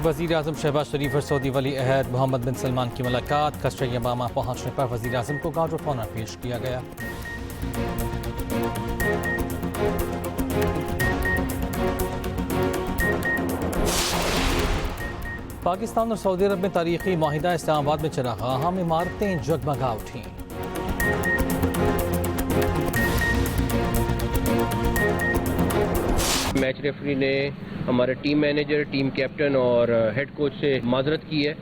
वज़ीर-ए-आज़म शहबाज शरीफ और सऊदी वली अहद मोहम्मद बिन सलमान की मुलाकात। कसर यमामा पहुँचने पर वज़ीर-ए-आज़म को गार्ड ऑफ ऑनर पेश किया गया। पाकिस्तान और सऊदी अरब में तारीखी माहिदा इस्लामाबाद में चला। अहम इमारतें जगमगा उठी। मैच रेफरी ने हमारे टीम मैनेजर, टीम कैप्टन और हेड कोच से माजरत की है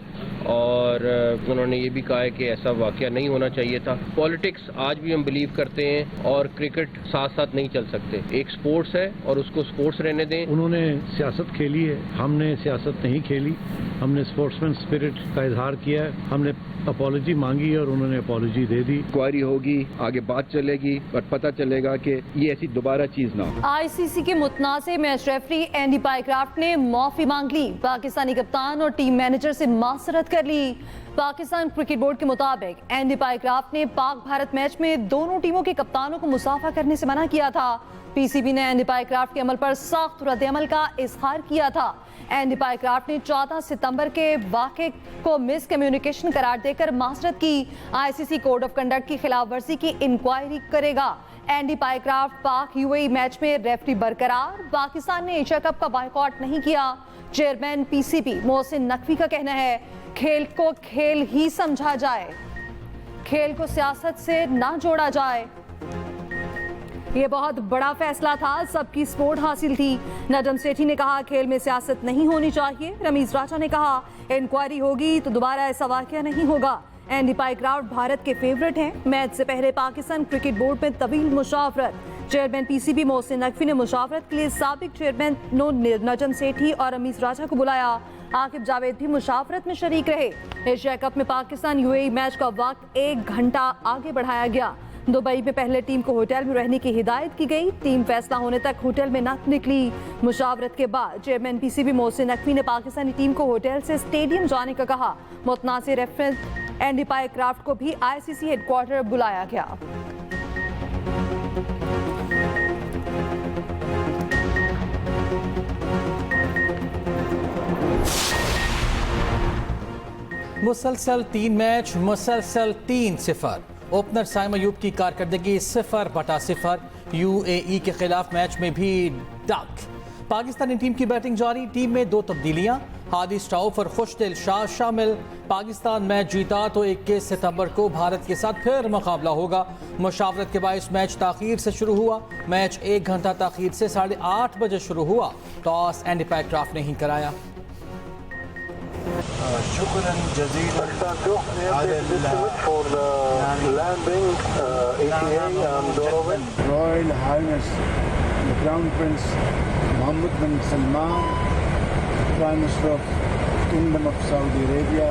और उन्होंने ये भी कहा है कि ऐसा वाकया नहीं होना चाहिए था। पॉलिटिक्स आज भी हम बिलीव करते हैं और क्रिकेट साथ साथ नहीं चल सकते। एक स्पोर्ट्स है और उसको स्पोर्ट्स रहने दें। उन्होंने सियासत खेली है, हमने सियासत नहीं खेली। हमने स्पोर्ट्समैन स्पिरिट का इजहार किया है। हमने अपॉलॉजी मांगी और उन्होंने अपॉलॉजी दे दी। इंक्वायरी होगी, आगे बात चलेगी और पता चलेगा कि ये ऐसी दोबारा चीज ना हो। आईसीसी के मुतनाज़ मैच रेफरी एंडी पाइक्राफ्ट ने माफी मांग ली। पाकिस्तानी कप्तान और टीम मैनेजर से माजरत कर ली। पाकिस्तान क्रिकेट बोर्ड के मुताबिक एंडी पाइक्राफ्ट ने पाक भारत मैच में दोनों टीमों के कप्तानों को मुसाफा करने से मना किया था। पीसीबी ने एंडी पाइक्राफ्ट के अमल पर सख्त रद्द-ए-अमल का इजहार किया था। एंडी पाइक्राफ्ट ने 14 सितंबर के वाक़े को मिस कम्युनिकेशन करार देकर माजरत की। आईसीसी कोड ऑफ कंडक्ट की खिलाफ वर्जी की इंक्वायरी करेगा। एंडी पाइक्राफ्ट पाक यूएई मैच में रेफरी बरकरार। पाकिस्तान ने एशिया कप का बायकॉट नहीं किया। चेयरमैन पीसीबी मोहसिन नकवी का कहना है, खेल को खेल ही समझा जाए, खेल को सियासत से ना जोड़ा जाए। ये बहुत बड़ा फैसला था, सबकी सपोर्ट हासिल थी। नजम सेठी ने कहा खेल में सियासत नहीं होनी चाहिए। रमीज राजा ने कहा इंक्वायरी होगी तो दोबारा ऐसा वाकया नहीं होगा। एंडी पाइक्राफ्ट भारत के फेवरेट हैं। मैच से पहले पाकिस्तान क्रिकेट बोर्ड में तवील मुशावरत। चेयरमैन पीसीबी मोहसिन नकवी ने मुशावरत के लिए साबिक चेयरमैन नजम सेठी और रमीज राजा को बुलाया। आकिब जावेद भी मुशावरत में शरीक रहे। एशिया कप में पाकिस्तान यूएई मैच का वक्त 1 घंटा आगे बढ़ाया गया। दुबई में पहले टीम को होटल में रहने की हिदायत की गई। टीम फैसला होने तक होटल में न निकली। मुशावरत के बाद चेयरमैन पीसीबी मोहसिन नकवी ने पाकिस्तानी टीम को होटल से स्टेडियम जाने का कहा। मुतनाज़िर रेफरेंस एंडी पाइक्राफ्ट को भी आईसीसी हेडक्वार्टर बुलाया गया। मुसलसल 3 मैच, मुसलसल 3-0। ओपनर साइम अयूब की कारकर्दगी 0/0। यूएई के खिलाफ मैच में भी डक। पाकिस्तानी टीम की बैटिंग जारी। टीम में 2 तब्दीलियां, हादी स्टाउफ और खुशदिल शाह शामिल। पाकिस्तान मैच जीता तो 21 सितंबर को भारत के साथ फिर मुकाबला होगा। मुशावरत के बायस मैच ताखीर से शुरू हुआ। मैच 1 घंटा ताखीर से 8:30 बजे शुरू हुआ। टॉस एंडी पाइक्राफ्ट ने ही कराया। शुक्रन जज़ीलन royal highness the crown prince Mohammed bin Salman, prime minister of kingdom of Saudi Arabia.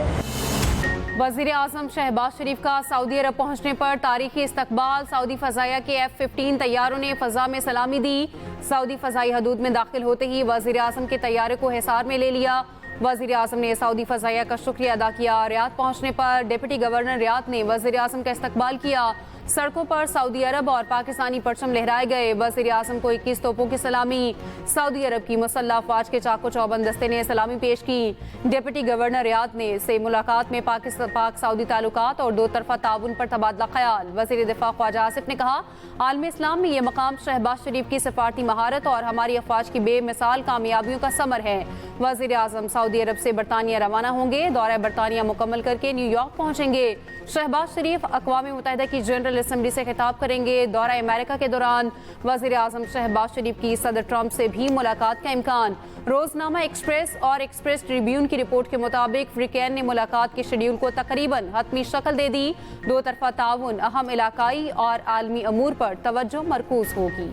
वज़ीर-ए-आज़म शहबाज शरीफ का सऊदी अरब पहुंचने पर तारीखी इस्तकबाल। सऊदी फ़ज़ाइया के F-15 तैयारों ने फ़ज़ा में सलामी दी। सऊदी फ़ज़ाई हदूद में दाखिल होते ही वज़ीर-ए-आज़म के तैयारे को हिसार में ले लिया। वज़ीर-ए-आज़म ने सऊदी फ़ज़ाइया का शुक्रिया अदा किया। रियाद पहुंचने पर डिप्टी गवर्नर रियाद ने वज़ीर-ए-आज़म का इस्तकबाल किया। सड़कों पर सऊदी अरब और पाकिस्तानी परचम लहराए गए। वज़ीर-ए-आज़म को 21 तोपों की सलामी। सऊदी अरब की मुसल्लह अफ़वाज के चाको चौबंद दस्ते ने सलामी पेश की। डिप्टी गवर्नर रियाद ने से मुलाकात में पाक सऊदी ताल्लुकात और 2 तरफ़ा ताउन पर तबादला ख्याल। वज़ीर दिफ़ा ख्वाजा आसिफ ने कहा आलम इस्लाम में यह मकाम शहबाज शरीफ की सफारती महारत और हमारी अफ़वाज की बेमिसाल कामयाबियों का समर है। वज़ीर-ए-आज़म सऊदी अरब से बरतानिया रवाना होंगे। दौरा बरतानिया मुकम्मल करके न्यूयॉर्क पहुँचेंगे। शहबाज शरीफ अक़वाम मुत्तहिदा की जनरल असम्बली से खिताब करेंगे। दौरा अमेरिका के दौरान वज़ीर-ए-आज़म शहबाज शरीफ की सदर ट्रंप से भी मुलाकात का इम्कान। रोजनामा एक्सप्रेस और एक्सप्रेस ट्रिब्यून की रिपोर्ट के मुताबिक फ्रीकैन ने मुलाकात के शेड्यूल को तकरीबन हतमी शक्ल दे दी। 2 तरफ़ा ताउन, अहम इलाकाई और आलमी अमूर पर तवज्जो मरकूज होगी।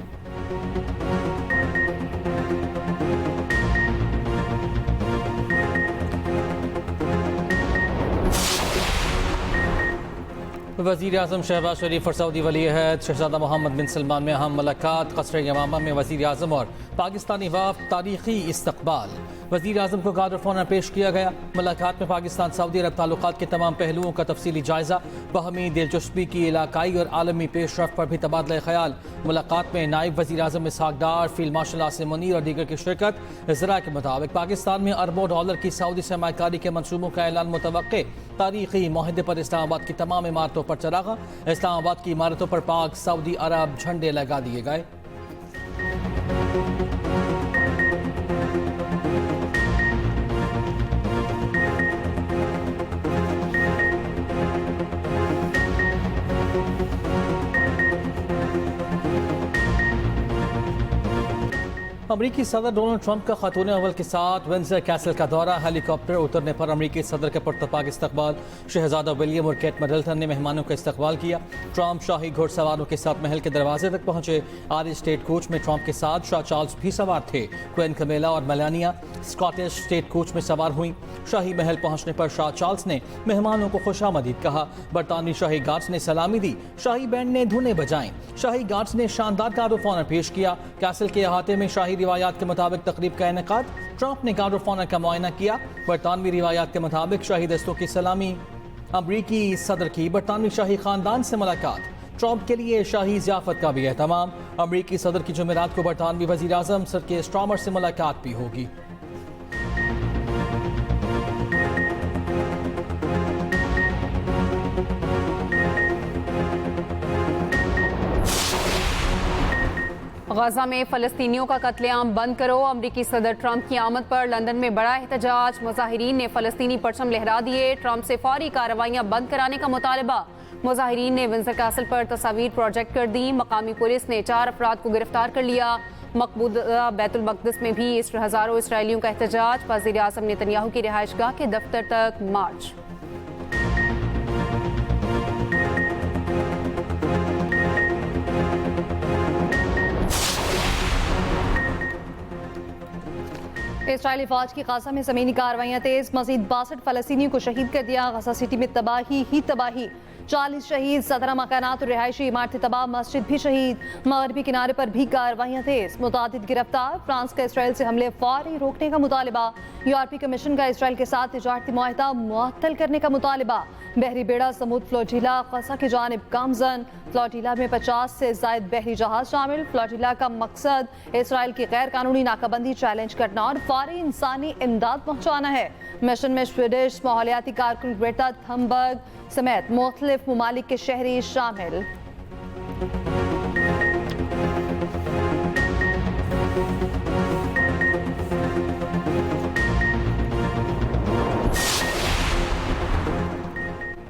वज़ीर आज़म शहबाज शरीफ और सऊदी वली अहद शहजादा मोहम्मद बिन सलमान में अहम मुलाकात। क़स्र यमामा में वज़ीर आज़म और पाकिस्तानी वफ़द तारीख़ी इस्तक़बाल। वज़ीर आज़म को गार्ड ऑफ ऑनर पेश किया गया। मुलाकात में पाकिस्तान सऊदी अरब ताल्लुकात के तमाम पहलुओं का तफसीली जायज़ा, बाहमी दिलचस्पी की इलाकाई और आलमी पेशरफ पर भी तबादला ख्याल। मुलाकात में नायब वज़ीर आज़म इसहाक़ डार, फील्ड मार्शल आसिम मुनीर और दीगर की शिरकत। ज़रा के मुताबिक पाकिस्तान में अरबों डॉलर की सऊदी सरमायाकारी के मनसूबों का ऐलान मुतवक्के। तारीख़ी माहदे पर इस्लामाबाद की तमाम इमारतों पर चरागा। इस्लामाबाद की इमारतों पर पाक सऊदी अरब झंडे लगा दिए गए। अमरीकी सदर डोनाल्ड ट्रंप का खातून अव्वल के साथ विंडसर कैसल का दौरा। हेलीकॉप्टर उतरने पर अमरीकी सदर का पुरतपाक इस्तकबाल। शहजादा विलियम और केट मिडल्टन ने मेहमानों का इस्तकबाल किया। ट्रंप शाही घुड़सवारों के साथ महल के दरवाजे तक पहुंचे। आर्य स्टेट कोच में ट्रंप के साथ शाह चार्ल्स भी सवार थे। क्वीन कमेला और मेलानिया स्कॉटिश स्टेट कोच में सवार हुई। शाही महल पहुंचने पर शाह चार्ल्स ने मेहमानों को खुशामदीद कहा। बरतानवी शाही गार्ड्स ने सलामी दी। शाही बैंड ने धुनें बजाईं। शाही गार्ड्स ने शानदार गार्ड ऑफ ऑनर पेश किया। कैसल के अहाते में शाही रिवायात के मुताबिक तकरीब का इनेकाद। ट्रंप ने गार्ड ऑफ ऑनर का मुआयना किया। बरतानवी रिवायात के मुताबिक शाही दस्तों की सलामी। अमरीकी सदर की बरतानवी शाही खानदान से मुलाकात। ट्रंप के लिए शाही ज़ियाफत का भी एहतमाम। अमरीकी सदर की जुमेरात को बरतानवी वज़ीर आज़म सर के स्ट्रामर से मुलाकात भी होगी। गजा में फ़लस्तीनियों का कत्लेआम बंद करो। अमरीकी सदर ट्रंप की आमद पर लंदन में बड़ा एहतजाज। मुजाहिरीन ने फ़लस्तीनी परचम लहरा दिए। ट्रंप से फौरी कार्रवाइयाँ बंद कराने का मुतालबा। मुजाहिरीन ने विंडसर कैसल पर तस्वीर प्रोजेक्ट कर दी। मकामी पुलिस ने 4 अफराद को गिरफ्तार कर लिया। मकबूदा बैतुल मक़दिस में भी हज़ारों इसराइलियों का एहतजाज। वज़ीर आज़म नेतन्याहू की रिहाइशगाह के दफ्तर तक मार्च। इसराइली फौज की गाजा में ज़मीनी कार्रवाइयाँ तेज। मज़ीद 62 फ़लस्तीनियों को शहीद कर दिया। गाजा सिटी में तबाही ही तबाही। 40 शहीद, 17 मकानात और रिहायशी इमारतें तबाह, मस्जिद भी शहीद। मगरबी किनारे पर भी कार्रवाइयाँ तेज। मुतादिद गिरफ्तार। फ्रांस का इसराइल से हमले फौरी रोकने का मुतालबा। यूरोपीय कमीशन का इसराइल के साथ तिजारती मुआहदा मुअत्तल करने का मुतालबा। बहरी बेड़ा समूद फ्लोटिला गजा की जानिब गामजन। फ्लोटिला में 50 से ज़ायद बहरी जहाज शामिल। फ्लोटिला का मकसद इसराइल की गैर कानूनी नाकाबंदी चैलेंज करना और फौरी इंसानी इमदाद पहुँचाना है। मिशन में स्वीडिश माहौलियाती कारकुन ग्रेटा थनबर्ग समेत मुख्तलिफ ममालिक के शहरी शामिल।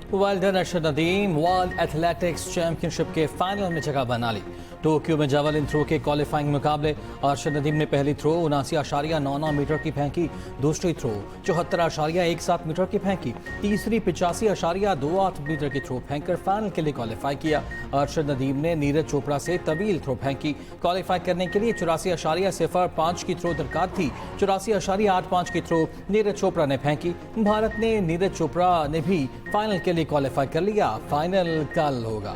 Well done Arshad Nadeem. World athletics championship के फाइनल में जगह बना ली। टोक्यो में जावलिन थ्रो के क्वालिफाइंग मुकाबले अर्शद नदीम ने पहली थ्रो 79.99 मीटर की फेंकी। दूसरी थ्रो 74.17 मीटर की फेंकी। तीसरी 85.28 मीटर की थ्रो फेंककर फाइनल के लिए क्वालिफाई किया। अर्शद नदीम ने नीरज चोपड़ा से तवील थ्रो फेंकी। क्वालिफाई करने के लिए 84.05 की थ्रो दरकार थी। 84.85 की थ्रो नीरज चोपड़ा ने फेंकी। भारत ने नीरज चोपड़ा ने भी फाइनल के लिए क्वालिफाई कर लिया। फाइनल कल होगा।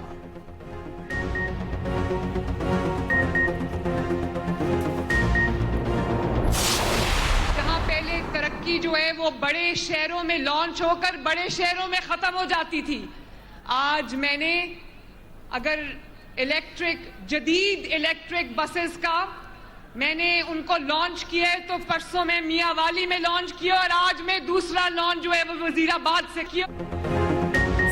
तरक्की जो है वो बड़े शहरों में लॉन्च होकर बड़े शहरों में खत्म हो जाती थी। आज मैंने अगर जदीद इलेक्ट्रिक बसेस का मैंने उनको लॉन्च किया है तो परसों में मियांवाली में लॉन्च किया और आज मैं दूसरा लॉन्च जो है वो वजीराबाद से किया।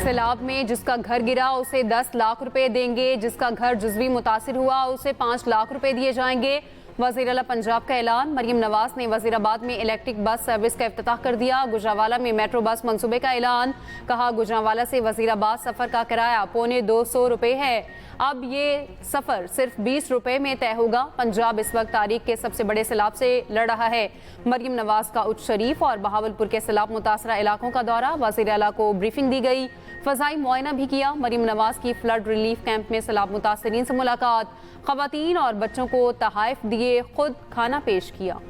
सैलाब में जिसका घर गिरा उसे 10 लाख रुपए देंगे। जिसका घर जुज़वी मुतासिर हुआ उसे 5 लाख रुपए दिए जाएंगे। वज़ीर आला पंजाब का ऐलान। मरियम नवाज ने वज़ीराबाद में इलेक्ट्रिक बस सर्विस का इफ्तिताह कर दिया। गुजरांवाला में मेट्रो बस मंसूबे का ऐलान। कहा गुजरांवाला से वज़ीराबाद सफ़र का किराया $250 रुपए है। अब ये सफ़र सिर्फ 20 रुपए में तय होगा। पंजाब इस वक्त तारीख के सबसे बड़े सैलाब से लड़ रहा है। मरियम नवाज का उच्च शरीफ और बहावलपुर के सैलाब मुतासरा इलाकों का दौरा। वज़ीर आला को ब्रीफिंग दी गई। फ़ज़ाई मुआयना भी किया। मरियम नवाज की फ्लड रिलीफ कैंप में सैलाब मुतासरीन से मुलाकात। ख़वातीन और बच्चों को तहाइफ दिए, खुद खाना पेश किया।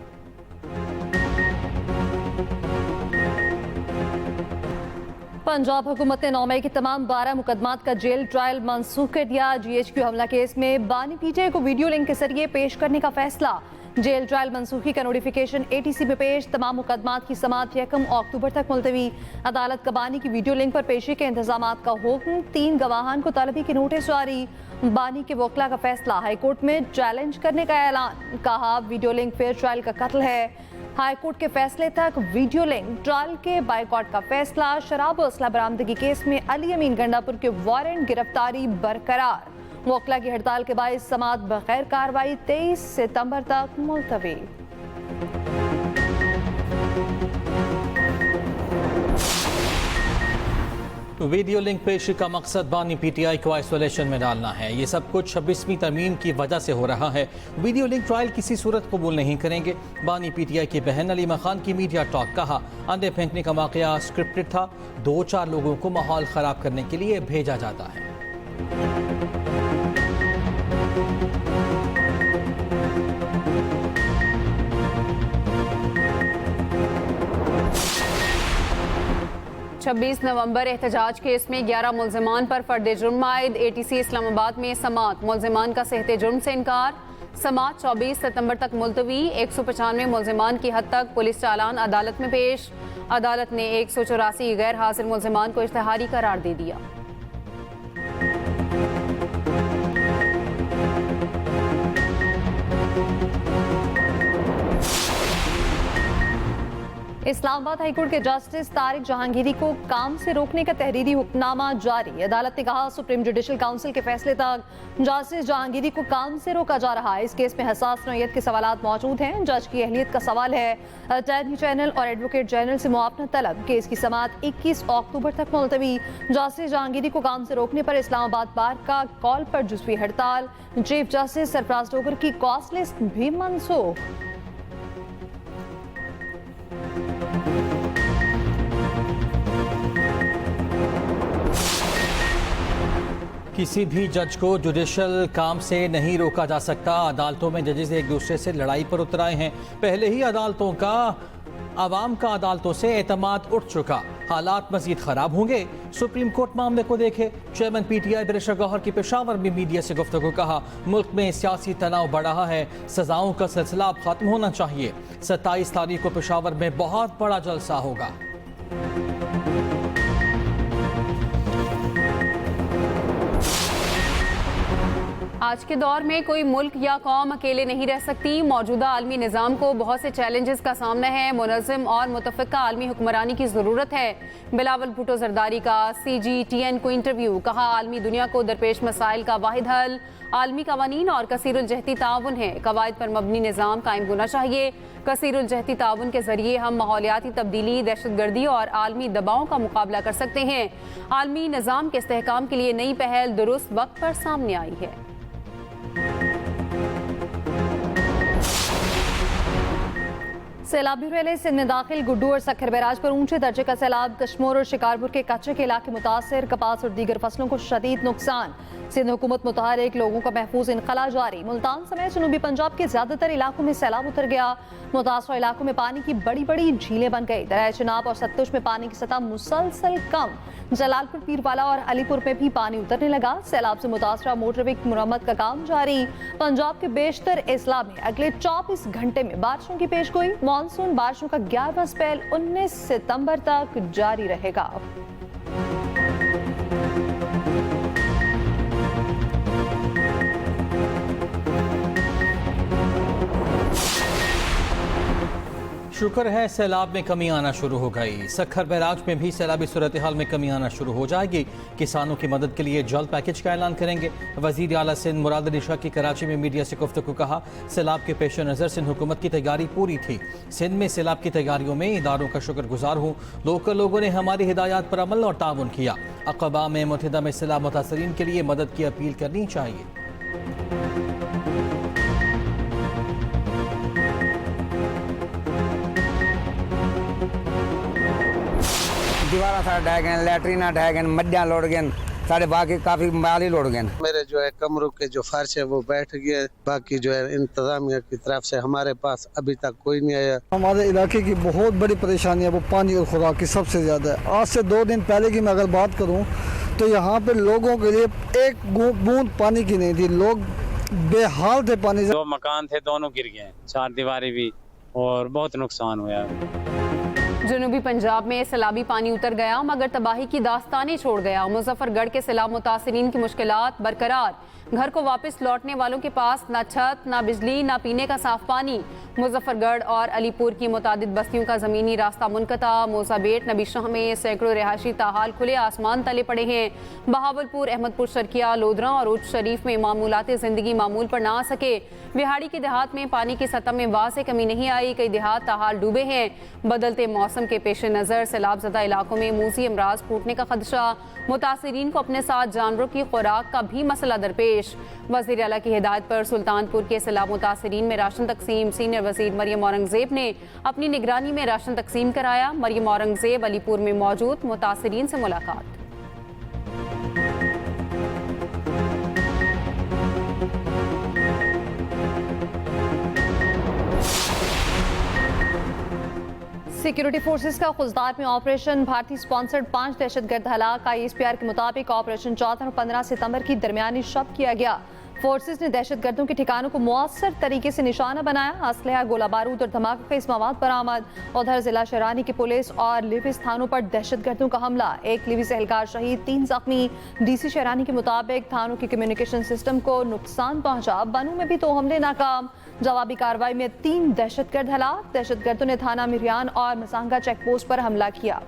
पंजाब हुकूमत ने 9 मई के तमाम 12 मुकदमात का जेल ट्रायल मनसूख कर दिया। GHQ हमला केस में बानी PTI को वीडियो लिंक के जरिए पेश करने का फैसला। जेल ट्रायल मनसूखी का नोटिफिकेशन ATC में पेश। तमाम मुकदमात की समाअत 1 अक्टूबर तक मुलतवी। अदालत का बानी की वीडियो लिंक पर पेशी के इंतजामात का हुक्म। 3 गवाहान को तलबी की नोटिस जारी। बानी के वकला का फैसला हाईकोर्ट में चैलेंज करने का ऐलान। कहा वीडियो लिंक फेयर ट्रायल का कत्ल है। हाईकोर्ट के फैसले तक वीडियो लिंक ट्रायल के बाइकॉट का फैसला। शराब और असला बरामदगी केस में अली अमीन गंडापुर के वारंट गिरफ्तारी बरकरार। वकला की हड़ताल के बाद समाअत बगैर कार्रवाई 23 सितंबर तक मुलतवी। वीडियो लिंक पेशी का मकसद बानी PTI को आइसोलेशन में डालना है। ये सब कुछ 26वीं तरमीम की वजह से हो रहा है। वीडियो लिंक ट्रायल किसी सूरत कबूल नहीं करेंगे। बानी PTI की बहन अलीमा खान की मीडिया टॉक। कहा अंडे फेंकने का वाकया स्क्रिप्टेड था। 2-4 लोगों को माहौल खराब करने के लिए भेजा जाता है। छब्बीस नवंबर एहतजाज केस में 11 मुलजमान पर फर्द जुर्म आयद। ATC इस्लामाबाद में समाअत। मुलजमान का सेहते जुर्म से इनकार। समाअत 24 सितंबर तक मुलतवी। 195 मुलजमान की हद तक पुलिस चालान अदालत में पेश। अदालत ने 184 गैर हाजिर मुलजमान को इश्तिहारी करार दे दिया। इस्लामाबाद हाईकोर्ट के जस्टिस तारिक जहांगीरी को काम से रोकने का तहरीरी हुक्मनामा जारी। अदालत ने कहा सुप्रीम जुडिशल काउंसिल के फैसले तक जस्टिस जहांगीरी को काम से रोका जा रहा है। इस केस में हसास नौयत के सवालात मौजूद हैं। जज की अहलियत का सवाल है। अटॉर्नी जनरल और एडवोकेट जनरल से मुआवनत तलब। केस की समाअत 21 अक्टूबर तक मुलतवी। जस्टिस जहांगीरी को काम से रोकने पर इस्लामाबाद बार का कॉल पर जुज़वी हड़ताल। चीफ जस्टिस सरफराज डोगर की कॉस्ट लिस्ट भी मनसूख। किसी भी जज को जुडिशल काम से नहीं रोका जा सकता। अदालतों में जजेस एक दूसरे से लड़ाई पर उतर आए हैं। पहले ही आवाम का अदालतों से एतमाद उठ चुका। हालात मजीद खराब होंगे। सुप्रीम कोर्ट मामले को देखे। चेयरमैन PTI बैरिस्टर गौहर की पेशावर में मीडिया से गुफ्तगू। कहा मुल्क में सियासी तनाव बढ़ रहा है। सजाओं का सिलसिला अब खत्म होना चाहिए। 27 तारीख को पेशावर में बहुत बड़ा जलसा होगा। आज के दौर में कोई मुल्क या कौम अकेले नहीं रह सकती। मौजूदा आलमी निज़ाम को बहुत से चैलेंजेस का सामना है। मुनज़्ज़म और मुतफ़िक़ा आलमी हुक्मरानी की ज़रूरत है। बिलावल भुट्टो ज़रदारी का CGTN को इंटरव्यू। कहा आलमी दुनिया को दरपेश मसाइल का वाहिद हल आलमी कवानीन और कसीरुल जहती ताउन है। कवायद पर मबनी निज़ाम कायम होना चाहिए। कसीरुल जहती ताउन के जरिए हम माहौलियाती तब्दीली, दहशतगर्दी और आलमी दबावों का मुकाबला कर सकते हैं। आलमी निज़ाम के इस्तेहकाम के लिए नई पहल दुरुस्त वक्त पर सामने आई है। सैलाबी रैली सिंध में दाखिल। गुड्डू और सक्खर बैराज पर ऊंचे दर्जे का सैलाब। कश्मीर और शिकारपुर के कच्चे के इलाके मुतासर। कपास और दीगर फसलों को शदीद नुकसान। सिंध हुकूमत मुतहरिक। लोगों का महफूज इनखला जारी। मुल्तान समेत जनूबी पंजाब के ज्यादातर इलाकों में सैलाब उतर गया। मुतासर इलाकों में पानी की बड़ी बड़ी झीलें बन गई। दरिया चिनाब और सतलुज में पानी की सतह मुसलसल कम। जलालपुर, पीरवाला और अलीपुर में भी पानी उतरने लगा। सैलाब से मुतासरा मोटरवे की मुरम्मत का काम जारी। पंजाब के बेशतर अजला में अगले 24 घंटे में बारिशों की पेशगोई। मानसून बारिशों का 11वां स्पेल 19 सितंबर तक जारी रहेगा। शुक्र है सैलाब में कमी आना शुरू हो गई। सक्खर बैराज में भी सैलाबी सूरत हाल में कमी आना शुरू हो जाएगी। किसानों की मदद के लिए जल्द पैकेज का ऐलान करेंगे। वजीर आला सिंध मुराद अली शाह की कराची में मीडिया से गुफ्तगू। कहा सैलाब के पेश नज़र सिंध हुकूमत की तैयारी पूरी थी। सिंध में सैलाब की तैयारियों में इदारों का शुक्रगुजार हूँ। लोकल लोगों ने हमारी हिदायत पर अमल और ताउन किया। अक़वाम मुत्तहिदा में सैलाब मुतासरीन के लिए मदद की अपील करनी चाहिए। दीवारा सारा ढह गए, लैटरीना ढह गए, मड्डियाँ लौट गए, साढ़े बाकी काफी माल ही लौट गए। मेरे जो है कमरों के जो फर्श है वो बैठ गए, बाकी जो है इंतजामिया की तरफ से हमारे पास अभी तक कोई नहीं आया। हमारे इलाके की बहुत बड़ी परेशानी है वो पानी और खुराक की सबसे ज़्यादा है। आज से 2 दिन पहले की मैं अगर बात करूं तो यहाँ पे लोगों के लिए एक बूंद पानी की नहीं थी, लोग बेहाल थे पानी से। 2 मकान थे, दोनों गिर गए, 4 दीवारें भी, और बहुत नुकसान हुआ। जनूबी पंजाब में सैलाबी पानी उतर गया मगर तबाही की दास्तानें छोड़ गया। मुजफ्फरगढ़ के सैलाब मुतासिरीन की मुश्किलात बरकरार। घर को वापस लौटने वालों के पास ना छत, ना बिजली, ना पीने का साफ पानी। मुजफ्फरगढ़ और अलीपुर की मुतादिद बस्तियों का ज़मीनी रास्ता मुनक़ता। मोसाबेट नबी शाह में सैकड़ों रिहायशी ताहाल खुले आसमान तले पड़े हैं। बहावलपुर, अहमदपुर शर्किया, लोधरा और उच्च शरीफ में मामूलात ज़िंदगी मामूल पर ना आ सके। बिहाड़ी के देहात में पानी की सतह में वाज़ेह कमी नहीं आई, कई देहात ताहाल डूबे हैं। बदलते मौसम के पेश नज़र सैलाबज़दा इलाकों में मूसी अमराज फूटने का खदशा। मुतासिरीन को अपने साथ जानवरों की खुराक का भी मसला दरपेश। वज़ीर आला की हिदायत पर सुल्तानपुर के सैलाब मुतासिरीन में राशन तकसीम। सीनियर वज़ीर मरियम औरंगज़ेब ने अपनी निगरानी में राशन तकसीम कराया। मरियम औरंगज़ेब अलीपुर में मौजूद मुतासिरीन से मुलाकात। सिक्योरिटी फोर्सेस का खुजदार में ऑपरेशन। भारतीय स्पॉन्सर्ड 5 दहशतगर्द हलाक। ISPR के मुताबिक ऑपरेशन 14 और 15 सितंबर की दरमियानी शब किया गया। फोर्सेस ने दहशतगर्दों के ठिकानों को मौसर तरीके से निशाना बनाया। असलहा, गोला बारूद और धमाके खेज मवाद बरामद। उधर जिला शरानी की पुलिस और लिविस थानों पर दहशतगर्दों का हमला। 1 लिविस एहलकार शहीद, 3 जख्मी। DC शरानी के मुताबिक थानों के कम्युनिकेशन सिस्टम को नुकसान पहुंचा। बनू में भी 2 हमले नाकाम। जवाबी कार्रवाई में 3 दहशतगर्द हलाक। दहशतगर्दों ने थाना मिरियान और मसांगा चेक पोस्ट पर हमला किया।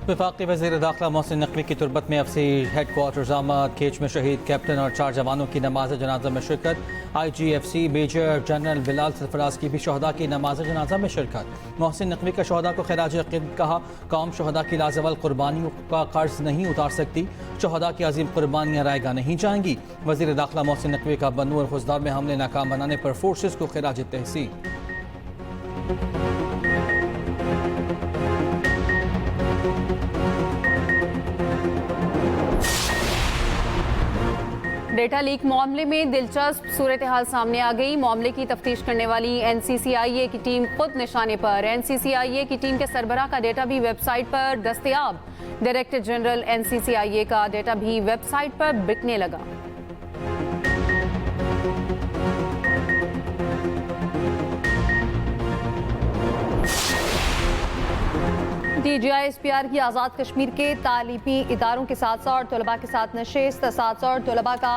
वफाकी वज़ीर दाखिला मोहसिन नकवी की तुरबत में अफसी हेडक्वार्टर्स आमद। केच में शहीद कैप्टन और 4 जवानों की नमाज जनाजा में शिरकत। IGFC major general Bilal Sarfaraz की भी शहदा की नमाज जनाजा में शिरकत। मोहसिन नकवी का शहदा को खिराज अक़ीदत कहा। कौम शहदा की लाजवाल कुर्बानियों का कर्ज नहीं उतार सकती। शहदा की अजीम कुर्बानियाँ रायगा नहीं जाएंगी। वज़ीर दाखिला मोहसिन नकवी का बनू और खुजदार में हमले नाकाम बनाने पर फोर्सेस को खिराज तहसीन। डेटा लीक मामले में दिलचस्प सूरत हाल सामने आ गई। मामले की तफ्तीश करने वाली NCCIA की टीम खुद निशाने पर। NCCIA की टीम के सरबराह का डेटा भी वेबसाइट पर दस्तयाब। डायरेक्टर जनरल NCCIA का डेटा भी वेबसाइट पर बिकने लगा। DGI-SPR की आज़ाद कश्मीर के तालीमी इदारों के 700 और तलबा के साथ नशिस्त। 700 और तलबा का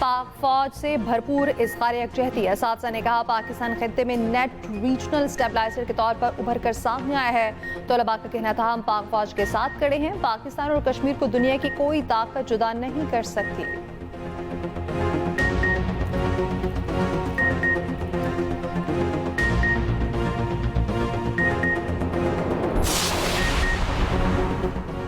पाक फौज से भरपूर इज़हार यकजहती। असातिज़ा ने कहा पाकिस्तान खित्ते में नेट रीजनल स्टेबलाइजर के तौर पर उभर कर सामने आया है। तलबा का कहना था हम पाक फौज के साथ खड़े हैं। पाकिस्तान और कश्मीर को दुनिया की कोई ताकत जुदा नहीं कर सकती।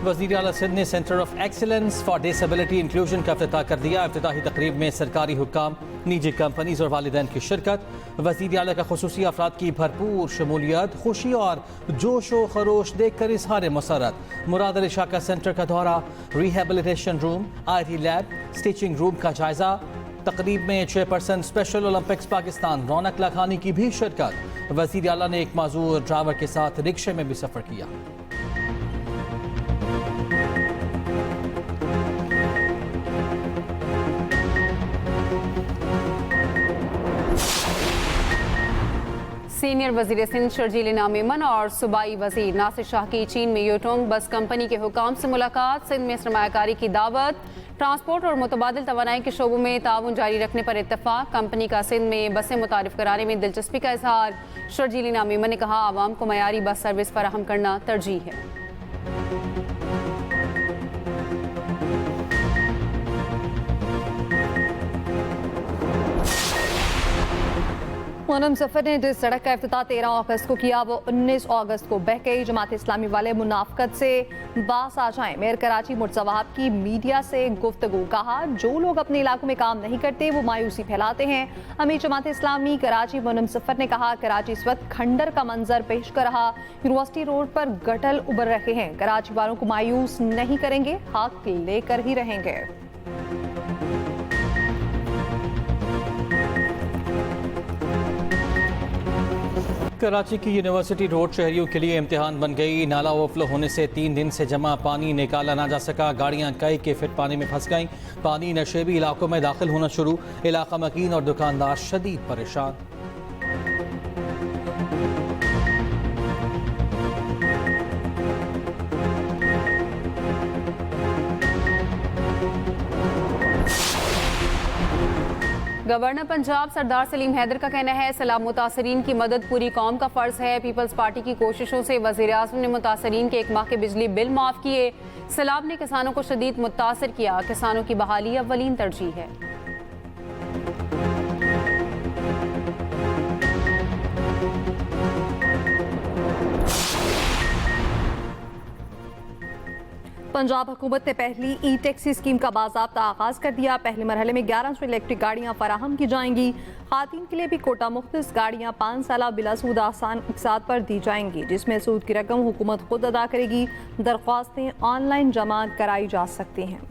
वज़ीर आला सिंध ने centre of excellence for disability inclusion का इफ्तिताह कर दिया। इफ्तिताही तकरीब में सरकारी हुक्काम, निजी कंपनीज और वालिदैन की शिरकत। वज़ीर आला का खुसूसी अफराद की भरपूर शमूलियत। खुशी और जोश व खरोश देख कर इज़हार मसरत। मुराद अली शाह का सेंटर का दौरा, rehabilitation room, IT lab, stitching room का जायजा। तकरीब में चेयरपर्सन स्पेशल ओलंपिक्स पाकिस्तान रौनक लाखानी की भी शिरकत। वज़ीर आला ने एक माजूर ड्राइवर के साथ रिक्शे में भी सफ़र किया। सीनियर वजीर सिंध शर्जील इनाम मेमन और सूबाई वजीर नासिर शाह की चीन में यूटोंग बस कंपनी के हुकाम से मुलाकात। सिंध में सरमायाकारी की दावत। ट्रांसपोर्ट और मुतबादिल तवानाई के शोबों में ताउन जारी रखने पर इत्तफाक। कंपनी का सिंध में बसें मुतारिफ कराने में दिलचस्पी का इजहार। शर्जील इनाम मेमन ने कहा आवाम को मयारी बस सर्विस फराहम करना तरजीह है। मोनम सफर ने जिस सड़क का इफ्तिताह 13 अगस्त को किया वो 19 अगस्त को बह गई। जमात इस्लामी वाले मुनाफकत से बास आ जाएं। मेयर कराची मुर्तज़ा वहाब की मीडिया से गुफ्तगू, कहा जो लोग अपने इलाकों में काम नहीं करते वो मायूसी फैलाते हैं। अमीर जमात इस्लामी कराची मोनम सफर ने कहा कराची इस वक्त खंडर का मंजर पेश कर रहा। यूनिवर्सिटी रोड पर गटल उबर रहे हैं। कराची वालों को मायूस नहीं करेंगे, हक लेकर ही रहेंगे। कराची की यूनिवर्सिटी रोड शहरियों के लिए इम्तिहान बन गई। नाला ओवरफ्लो होने से 3 दिन से जमा पानी निकाला ना जा सका। गाड़ियां कई के फिट पानी में फंस गईं। पानी नशेबी इलाकों में दाखिल होना शुरू। इलाका मकीन और दुकानदार शदीद परेशान। गवर्नर पंजाब सरदार सलीम हैदर का कहना है सैलाब मुतासरीन की मदद पूरी कौम का फर्ज है। पीपल्स पार्टी की कोशिशों से वज़ीर आज़म ने मुतासरीन के 1 माह के बिजली बिल माफ़ किए। सैलाब ने किसानों को शदीद मुतासर किया। किसानों की बहाली अव्वलीन तरजीह है। पंजाब हुकूमत ने पहली ई टैक्सी स्कीम का बाज़ाब्ता आगाज़ कर दिया। पहले मरहले में 1100 इलेक्ट्रिक गाड़ियाँ फराहम की जाएंगी। खातीन के लिए भी कोटा मुख्तस गाड़ियाँ 5 साल बिला सूद आसान इक़सात पर दी जाएंगी, जिसमें सूद की रकम हुकूमत खुद अदा करेगी। दरख्वास्तें ऑनलाइन जमा कराई जा सकती हैं।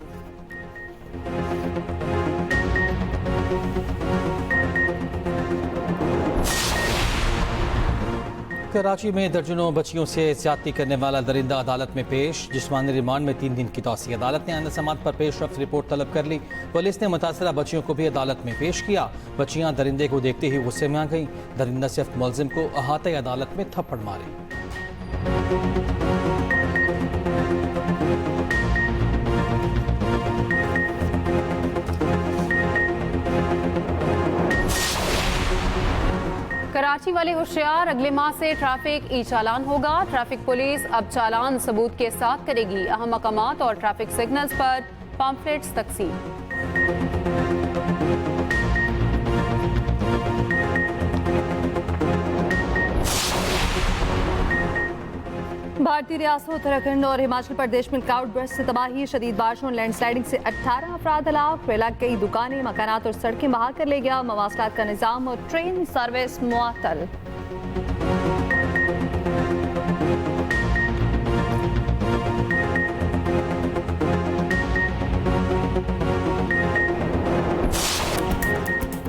कराची में दर्जनों बच्चियों से ज्यादती करने वाला दरिंदा अदालत में पेश। जिस्मानी रिमांड में 3 दिन की तौसी। अदालत ने आइंदा समाअत पर पेशरफ्त रिपोर्ट तलब कर ली। पुलिस ने मुतासरा बच्चियों को भी अदालत में पेश किया। बच्चियां दरिंदे को देखते ही गुस्से में आ गईं। दरिंदा सिर्फ मुलजिम को अहाते अदालत में थप्पड़ मारे। कराची वाले होशियार, अगले माह से ट्रैफिक ई चालान होगा। ट्रैफिक पुलिस अब चालान सबूत के साथ करेगी। अहम मकामात और ट्रैफिक सिग्नल्स पर पम्फलेट्स तकसीम। भारतीय रियासत उत्तराखंड और हिमाचल प्रदेश में क्लाउड बर्स्ट से तबाही, शदीद बारिशों और लैंडस्लाइडिंग से 18 अफराद हलाक। फैला कई दुकानें, मकानात और सड़कें बहा कर ले गया। मवासलात का निज़ाम और ट्रेन सर्विस मुअत्तल।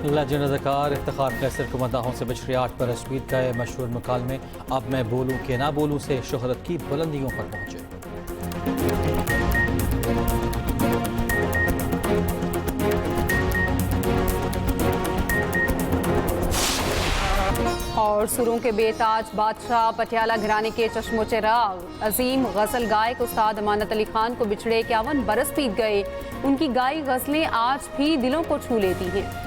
लेजेंड अदाकार इफ्तिखार कैसर को मदाहों से बशरियात पर स्पीड का मशहूर मुकालमे अब मैं बोलूं कि ना बोलूं से शोहरत की बुलंदियों पर पहुंचे। और सुरों के बेताज बादशाह पटियाला घराने के चश्मो चिराग अजीम गजल गायक उस्ताद अमानत अली खान को बिछड़े 51 बरस बीत गए। उनकी गाई गजलें आज भी दिलों को छू लेती हैं।